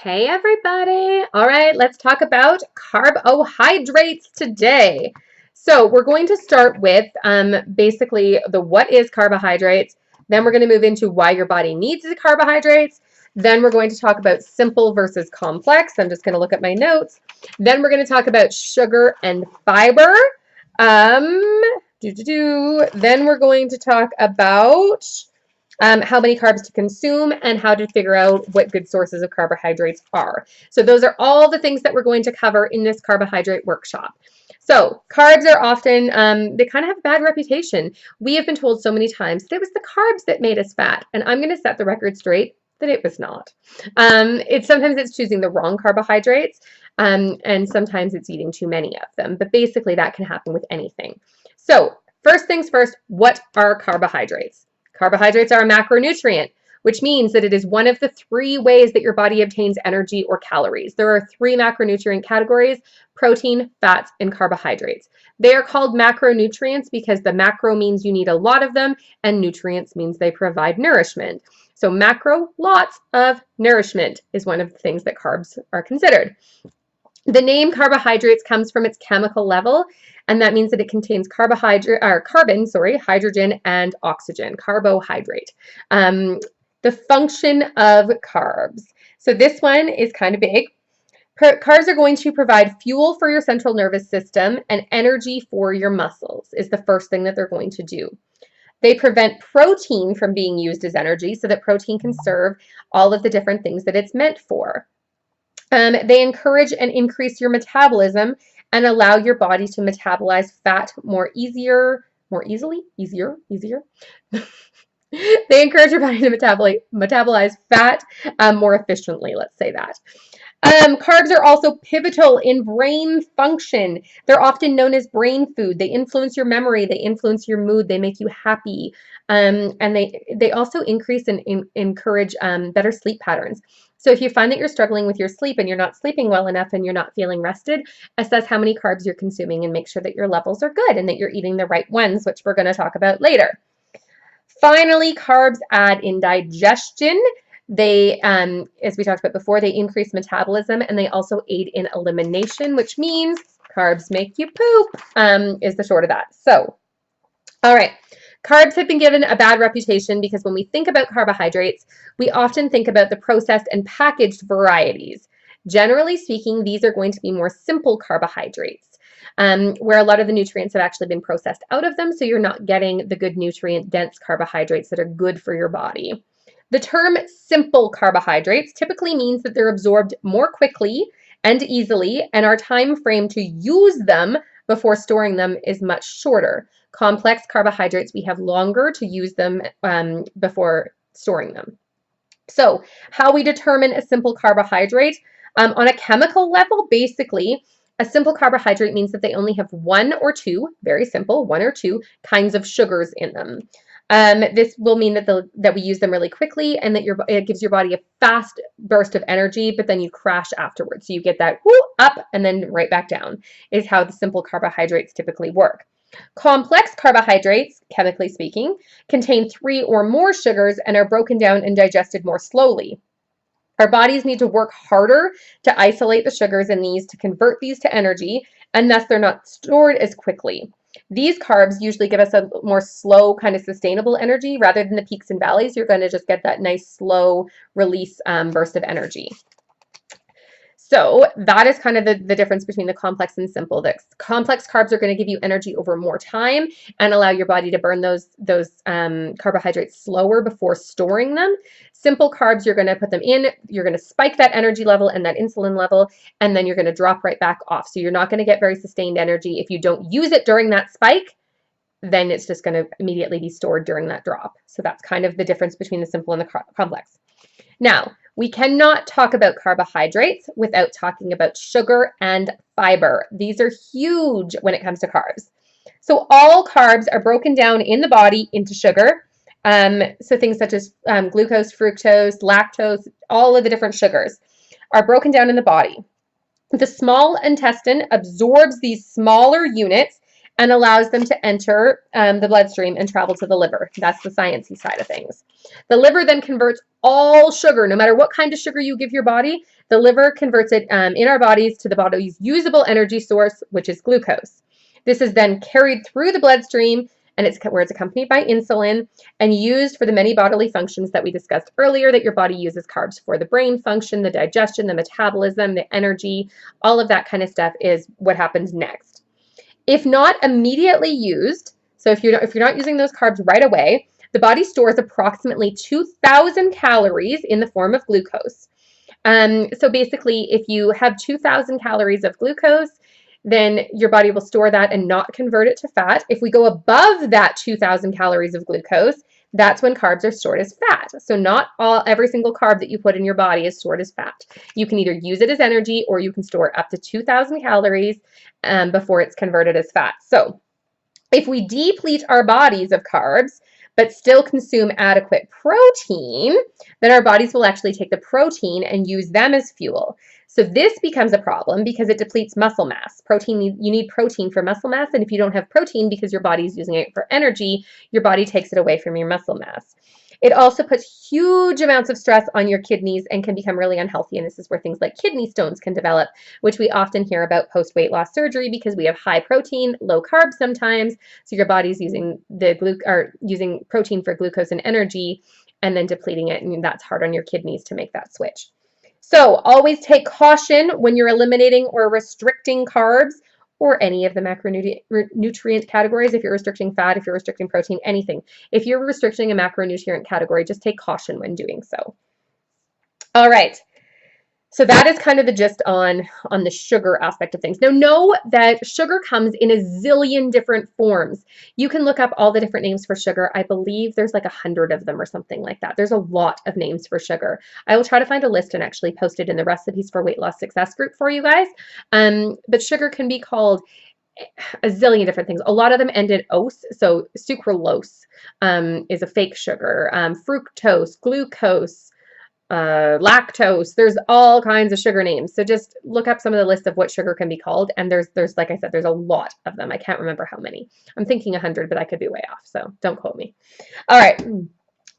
Hey everybody. All right, let's talk about carbohydrates today. So we're going to start with basically the what is carbohydrates. Then we're going to move into why your body needs the carbohydrates. Then we're going to talk about simple versus complex. I'm just going to look at my notes. Then we're going to talk about sugar and fiber. Then we're going to talk about how many carbs to consume, and how to figure out what good sources of carbohydrates are. So those are all the things that we're going to cover in this carbohydrate workshop. So carbs are often, they kind of have a bad reputation. We have been told so many times that it was the carbs that made us fat, and I'm going to set the record straight that it was not. Sometimes it's choosing the wrong carbohydrates, and sometimes it's eating too many of them, but basically that can happen with anything. So first things first, what are carbohydrates? Carbohydrates are a macronutrient, which means that it is one of the three ways that your body obtains energy or calories. There are three macronutrient categories: protein, fats, and carbohydrates. They are called macronutrients because the macro means you need a lot of them, and nutrients means they provide nourishment. So macro, lots of nourishment, is one of the things that carbs are considered. The name carbohydrates comes from its chemical level, and that means that it contains carbon, hydrogen, and oxygen. Carbohydrate. The function of carbs. So this one is kind of big. Carbs are going to provide fuel for your central nervous system and energy for your muscles, is the first thing that they're going to do. They prevent protein from being used as energy so that protein can serve all of the different things that it's meant for. They encourage and increase your metabolism and allow your body to metabolize fat more easily. They encourage your body to metabolize fat more efficiently, let's say that. Carbs are also pivotal in brain function. They're often known as brain food. They influence your memory, they influence your mood, they make you happy, and they also increase and encourage better sleep patterns. So if you find that you're struggling with your sleep and you're not sleeping well enough and you're not feeling rested, assess how many carbs you're consuming and make sure that your levels are good and that you're eating the right ones, which we're going to talk about later. Finally, carbs aid in digestion. They, as we talked about before, they increase metabolism, and they also aid in elimination, which means carbs make you poop, is the short of that. So, all right. Carbs have been given a bad reputation because when we think about carbohydrates, we often think about the processed and packaged varieties. Generally speaking, these are going to be more simple carbohydrates, where a lot of the nutrients have actually been processed out of them, so you're not getting the good nutrient-dense carbohydrates that are good for your body. The term simple carbohydrates typically means that they're absorbed more quickly and easily, and our time frame to use them before storing them is much shorter. Complex carbohydrates, we have longer to use them before storing them. So how we determine a simple carbohydrate, on a chemical level, basically, a simple carbohydrate means that they only have one or two, very simple, one or two kinds of sugars in them. This will mean that we use them really quickly, and that it gives your body a fast burst of energy, but then you crash afterwards. So you get that whoo, up and then right back down, is how the simple carbohydrates typically work. Complex carbohydrates, chemically speaking, contain 3 or more sugars and are broken down and digested more slowly. Our bodies need to work harder to isolate the sugars in these to convert these to energy, and thus they're not stored as quickly. These carbs usually give us a more slow, kind of sustainable energy rather than the peaks and valleys. You're going to just get that nice slow release burst of energy. So that is kind of the difference between the complex and simple. The complex carbs are going to give you energy over more time and allow your body to burn those carbohydrates slower before storing them. Simple carbs, you're going to put them in, you're going to spike that energy level and that insulin level, and then you're going to drop right back off. So you're not going to get very sustained energy. If you don't use it during that spike, then it's just going to immediately be stored during that drop. So that's kind of the difference between the simple and the complex. Now, we cannot talk about carbohydrates without talking about sugar and fiber. These are huge when it comes to carbs. So all carbs are broken down in the body into sugar. So things such as glucose, fructose, lactose, all of the different sugars are broken down in the body. The small intestine absorbs these smaller units and allows them to enter the bloodstream and travel to the liver. That's the sciencey side of things. The liver then converts all sugar, no matter what kind of sugar you give your body, the liver converts it in our bodies to the body's usable energy source, which is glucose. This is then carried through the bloodstream, and it's where it's accompanied by insulin and used for the many bodily functions that we discussed earlier, that your body uses carbs for. The brain function, the digestion, the metabolism, the energy, all of that kind of stuff is what happens next. If not immediately used, so if you're not using those carbs right away, the body stores approximately 2,000 calories in the form of glucose. So basically, if you have 2,000 calories of glucose, then your body will store that and not convert it to fat. If we go above that 2,000 calories of glucose, that's when carbs are stored as fat. So not every single carb that you put in your body is stored as fat. You can either use it as energy, or you can store up to 2,000 calories before it's converted as fat. So if we deplete our bodies of carbs, but still consume adequate protein, then our bodies will actually take the protein and use them as fuel. So this becomes a problem because it depletes muscle mass. You need protein for muscle mass, and if you don't have protein because your body is using it for energy, your body takes it away from your muscle mass. It also puts huge amounts of stress on your kidneys and can become really unhealthy, and this is where things like kidney stones can develop, which we often hear about post-weight loss surgery because we have high protein, low carbs sometimes, so your body's using using protein for glucose and energy and then depleting it, and that's hard on your kidneys to make that switch. So always take caution when you're eliminating or restricting carbs or any of the macronutrient categories. If you're restricting fat, if you're restricting protein, anything. If you're restricting a macronutrient category, just take caution when doing so. All right. So that is kind of the gist on the sugar aspect of things. Now know that sugar comes in a zillion different forms. You can look up all the different names for sugar. I believe there's like 100 of them or something like that. There's a lot of names for sugar. I will try to find a list and actually post it in the recipes for weight loss success group for you guys. But sugar can be called a zillion different things. A lot of them end in ose. So sucralose is a fake sugar. Fructose, glucose, lactose. There's all kinds of sugar names. So just look up some of the list of what sugar can be called. And there's like I said, there's a lot of them. I can't remember how many. I'm thinking 100, but I could be way off. So don't quote me. All right.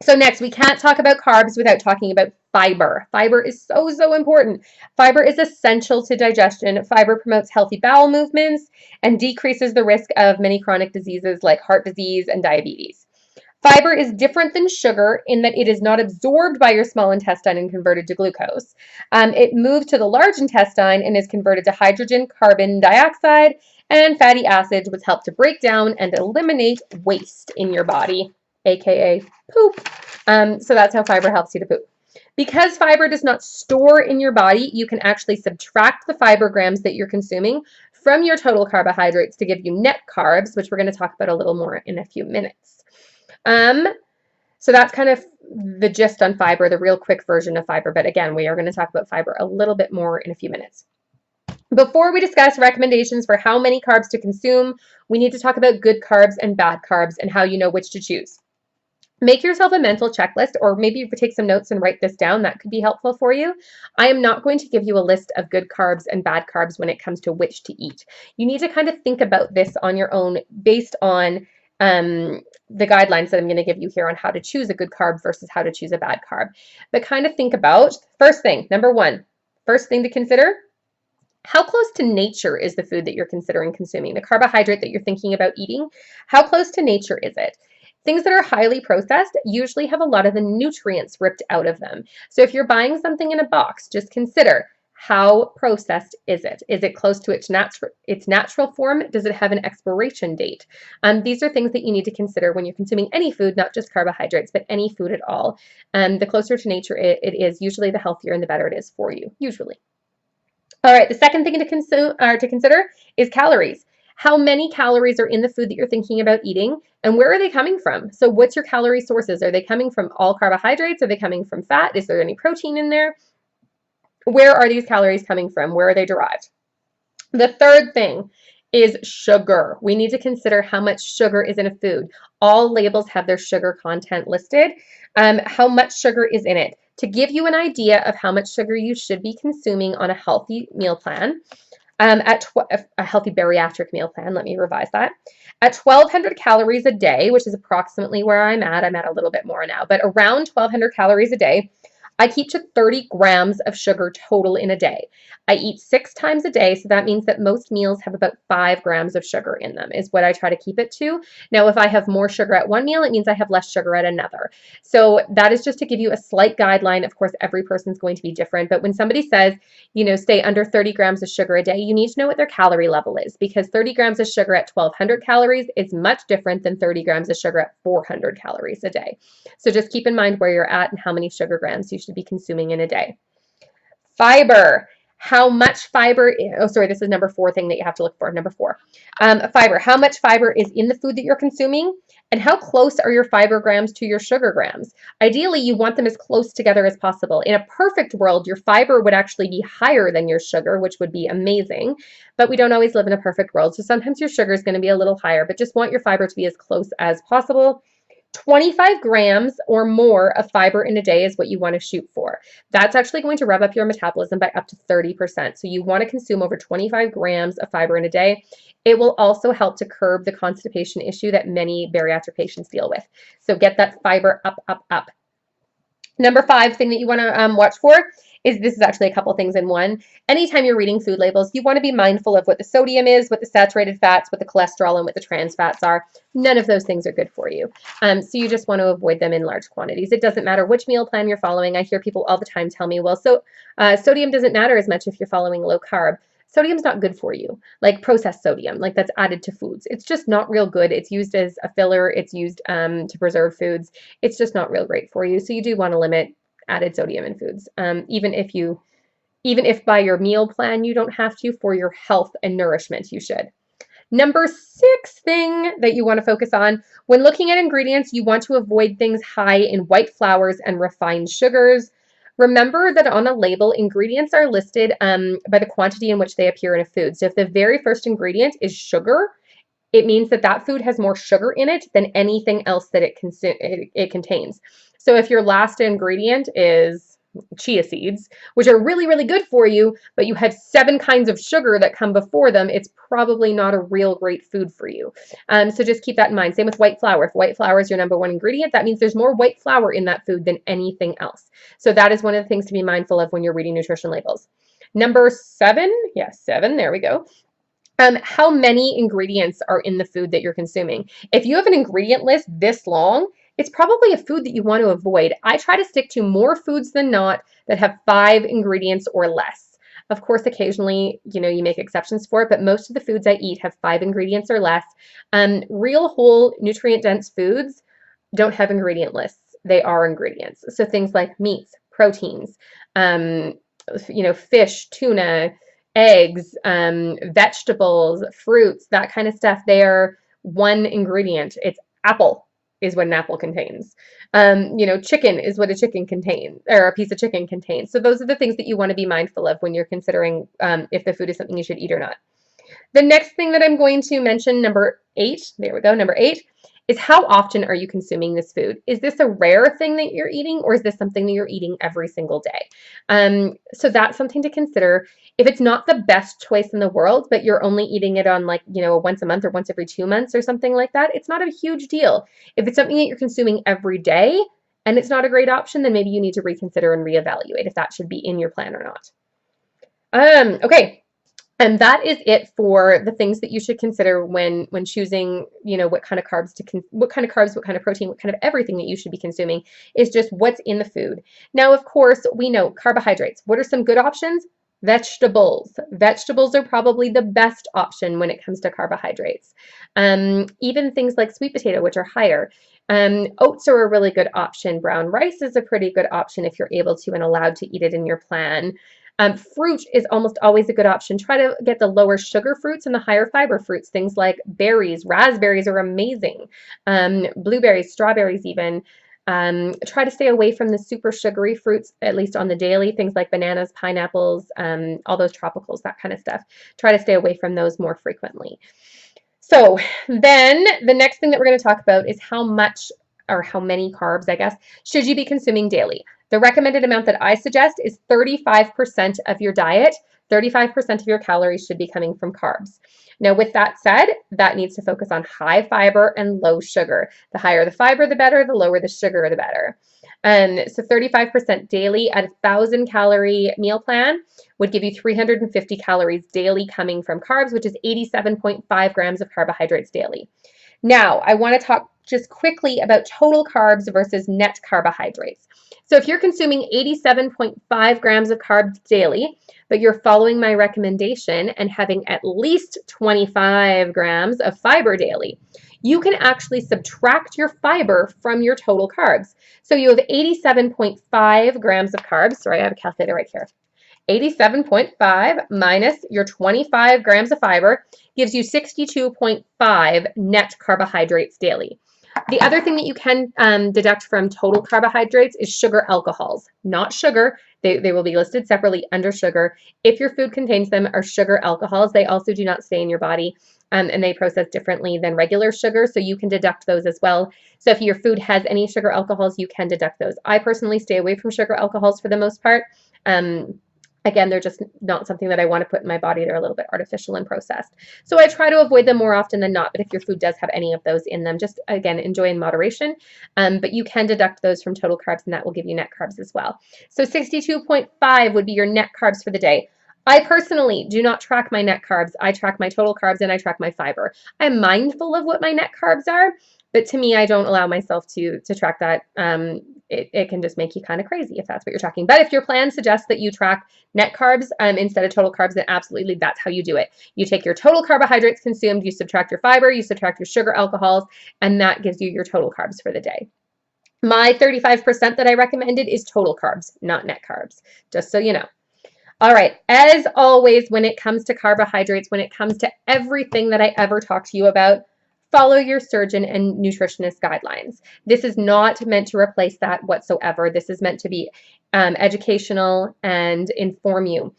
So next, we can't talk about carbs without talking about fiber. Fiber is so important. Fiber is essential to digestion. Fiber promotes healthy bowel movements and decreases the risk of many chronic diseases like heart disease and diabetes. Fiber is different than sugar in that it is not absorbed by your small intestine and converted to glucose. It moves to the large intestine and is converted to hydrogen, carbon dioxide, and fatty acids, which help to break down and eliminate waste in your body, aka poop. So that's how fiber helps you to poop. Because fiber does not store in your body, you can actually subtract the fiber grams that you're consuming from your total carbohydrates to give you net carbs, which we're going to talk about a little more in a few minutes. So that's kind of the gist on fiber, the real quick version of fiber. But again, we are going to talk about fiber a little bit more in a few minutes. Before we discuss recommendations for how many carbs to consume, we need to talk about good carbs and bad carbs and how you know which to choose. Make yourself a mental checklist, or maybe you could take some notes and write this down. That could be helpful for you. I am not going to give you a list of good carbs and bad carbs when it comes to which to eat. You need to kind of think about this on your own based on the guidelines that I'm going to give you here on how to choose a good carb versus how to choose a bad carb. But kind of think about, first thing, number one, first thing to consider, how close to nature is the food that you're considering consuming? The carbohydrate that you're thinking about eating, how close to nature is it? Things that are highly processed usually have a lot of the nutrients ripped out of them. So if you're buying something in a box, just consider, how processed is it? Is it close to its natural form? Does it have an expiration date? These are things that you need to consider when you're consuming any food, not just carbohydrates, but any food at all. The closer to nature it is, usually the healthier and the better it is for you, usually. All right, the second thing to consider is calories. How many calories are in the food that you're thinking about eating, and where are they coming from? So what's your calorie sources? Are they coming from all carbohydrates? Are they coming from fat? Is there any protein in there? Where are these calories coming from? Where are they derived? The third thing is sugar. We need to consider how much sugar is in a food. All labels have their sugar content listed. How much sugar is in it. To give you an idea of how much sugar you should be consuming on a healthy meal plan, A healthy bariatric meal plan, let me revise that. At 1,200 calories a day, which is approximately where I'm at a little bit more now, but around 1,200 calories a day, I keep to 30 grams of sugar total in a day. I eat 6 times a day, so that means that most meals have about 5 grams of sugar in them, is what I try to keep it to. Now, if I have more sugar at one meal, it means I have less sugar at another. So that is just to give you a slight guideline. Of course, every person's going to be different, but when somebody says, stay under 30 grams of sugar a day, you need to know what their calorie level is, because 30 grams of sugar at 1,200 calories is much different than 30 grams of sugar at 400 calories a day. So just keep in mind where you're at and how many sugar grams you should be consuming in a day. Fiber. How much fiber, oh, sorry, this is number 4 thing that you have to look for. Number 4, fiber. How much fiber is in the food that you're consuming, and how close are your fiber grams to your sugar grams? Ideally, you want them as close together as possible. In a perfect world, your fiber would actually be higher than your sugar, which would be amazing, but we don't always live in a perfect world, so sometimes your sugar is going to be a little higher, but just want your fiber to be as close as possible. 25 grams or more of fiber in a day is what you want to shoot for. That's actually going to rev up your metabolism by up to 30%. So you want to consume over 25 grams of fiber in a day. It will also help to curb the constipation issue that many bariatric patients deal with. So get that fiber up, up, up. Number 5 thing that you want to watch for is, this is actually a couple things in one. Anytime you're reading food labels, you want to be mindful of what the sodium is, what the saturated fats, what the cholesterol, and what the trans fats are. None of those things are good for you. So you just want to avoid them in large quantities. It doesn't matter which meal plan you're following. I hear people all the time tell me, well, sodium doesn't matter as much if you're following low carb. Sodium's not good for you, like processed sodium, like that's added to foods. It's just not real good. It's used as a filler. It's used to preserve foods. It's just not real great for you. So you do want to limit added sodium in foods, even if by your meal plan you don't have to. For your health and nourishment, you should. Number 6 thing that you want to focus on when looking at ingredients, you want to avoid things high in white flours and refined sugars. Remember that on a label, ingredients are listed by the quantity in which they appear in a food. So if the very first ingredient is sugar, it means that that food has more sugar in it than anything else that it contains. So if your last ingredient is chia seeds, which are really, really good for you, but you have 7 kinds of sugar that come before them, it's probably not a real great food for you. So just keep that in mind. Same with white flour. If white flour is your number 1 ingredient, that means there's more white flour in that food than anything else. So that is one of the things to be mindful of when you're reading nutrition labels. Number 7, yes, 7, there we go. How many ingredients are in the food that you're consuming? If you have an ingredient list this long, it's probably a food that you want to avoid. I try to stick to more foods than not that have 5 ingredients or less. Of course, occasionally, you make exceptions for it, but most of the foods I eat have 5 ingredients or less. Real whole nutrient-dense foods don't have ingredient lists. They are ingredients. So things like meats, proteins, fish, tuna, eggs, vegetables, fruits, that kind of stuff, they are 1 ingredient. It's apple is what an apple contains. Chicken is what a chicken contains, or a piece of chicken contains. So those are the things that you want to be mindful of when you're considering if the food is something you should eat or not. The next thing that I'm going to mention, number 8, there we go, number 8, is how often are you consuming this food? Is this a rare thing that you're eating, or is this something that you're eating every single day? So that's something to consider. If it's not the best choice in the world, but you're only eating it on once a month or once every 2 months or something like that, it's not a huge deal. If it's something that you're consuming every day and it's not a great option, then maybe you need to reconsider and reevaluate if that should be in your plan or not. Okay. And that is it for the things that you should consider when choosing, what kind of carbs, what kind of protein, what kind of everything that you should be consuming, is just what's in the food. Now, of course, we know carbohydrates. What are some good options? Vegetables. Vegetables are probably the best option when it comes to carbohydrates. Even things like sweet potato, which are higher. Oats are a really good option. Brown rice is a pretty good option if you're able to and allowed to eat it in your plan. Fruit is almost always a good option. Try to get the lower sugar fruits and the higher fiber fruits. Things like berries, raspberries are amazing. Blueberries, strawberries even. Try to stay away from the super sugary fruits, at least on the daily. Things like bananas, pineapples, all those tropicals, that kind of stuff. Try to stay away from those more frequently. So then the next thing that we're going to talk about is how much, or how many carbs, I guess, should you be consuming daily? The recommended amount that I suggest is 35% of your diet. 35% of your calories should be coming from carbs. Now, with that said, that needs to focus on high fiber and low sugar. The higher the fiber, the better. The lower the sugar, the better. So 35% daily at a 1,000-calorie meal plan would give you 350 calories daily coming from carbs, which is 87.5 grams of carbohydrates daily. Now, I want to talk just quickly about total carbs versus net carbohydrates. So if you're consuming 87.5 grams of carbs daily, but you're following my recommendation and having at least 25 grams of fiber daily, you can actually subtract your fiber from your total carbs. So you have 87.5 grams of carbs. Sorry, I have a calculator right here. 87.5 minus your 25 grams of fiber gives you 62.5 net carbohydrates daily. The other thing that you can deduct from total carbohydrates is sugar alcohols, not sugar. They will be listed separately under sugar. If your food contains them are sugar alcohols, they also do not stay in your body and they process differently than regular sugar, so you can deduct those as well. So if your food has any sugar alcohols, you can deduct those. I personally stay away from sugar alcohols for the most part. Again, they're just not something that I want to put in my body. They're a little bit artificial and processed. So I try to avoid them more often than not. But if your food does have any of those in them, just again, enjoy in moderation. But you can deduct those from total carbs, and that will give you net carbs as well. So 62.5 would be your net carbs for the day. I personally do not track my net carbs. I track my total carbs and I track my fiber. I'm mindful of what my net carbs are, but to me, I don't allow myself to track that. It can just make you kind of crazy if that's what you're tracking. But if your plan suggests that you track net carbs instead of total carbs, then absolutely that's how you do it. You take your total carbohydrates consumed, you subtract your fiber, you subtract your sugar alcohols, and that gives you your total carbs for the day. My 35% that I recommended is total carbs, not net carbs, just so you know. All right, as always, when it comes to carbohydrates, when it comes to everything that I ever talk to you about, follow your surgeon and nutritionist guidelines. This is not meant to replace that whatsoever. This is meant to be educational and inform you.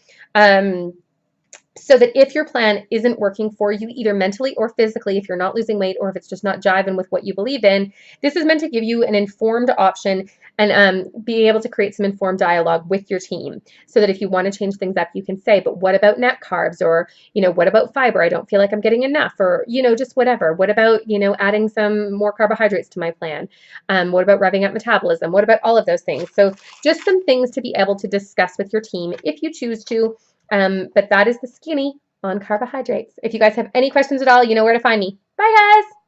So that if your plan isn't working for you, either mentally or physically, if you're not losing weight or if it's just not jiving with what you believe in, this is meant to give you an informed option and be able to create some informed dialogue with your team so that if you want to change things up, you can say, but what about net carbs? Or, what about fiber? I don't feel like I'm getting enough, or, just whatever. What about, adding some more carbohydrates to my plan? What about revving up metabolism? What about all of those things? So just some things to be able to discuss with your team if you choose to. But that is the skinny on carbohydrates. If you guys have any questions at all, you know where to find me. Bye, guys.